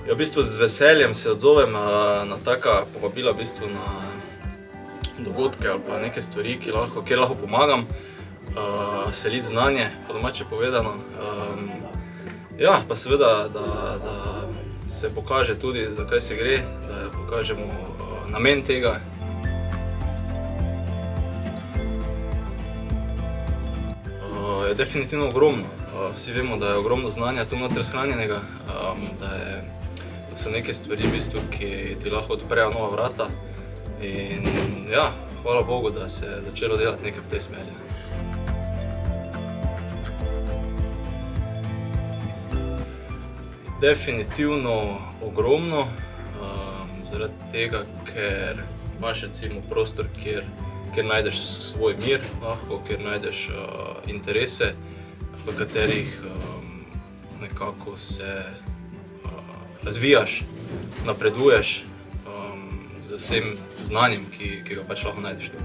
Ja, v bistvu z veseljem se odzovem na taka povabila, v bistvu na dogodke ali pa neke stvari, kjer lahko pomagam, seliti znanje, po domače povedano. Ja, pa seveda, da se pokaže tudi, za kaj se gre, da pokažemo namen tega. Je definitivno ogromno. Vsi vemo, da je ogromno znanja tu noter shranjenega, da so neke stvari, v bistvu, ki ti lahko odprejo nova vrata. In ja, hvala Bogu, da se je začelo delati nekaj v tej smeri. Definitivno ogromno, zaradi tega, ker imaš recimo prostor, kjer najdeš svoj mir, lahko, kjer najdeš interese, v katerih nekako se razvijaš, napreduješ z vsem znanjem, ki ga pač lahko najdeš tu.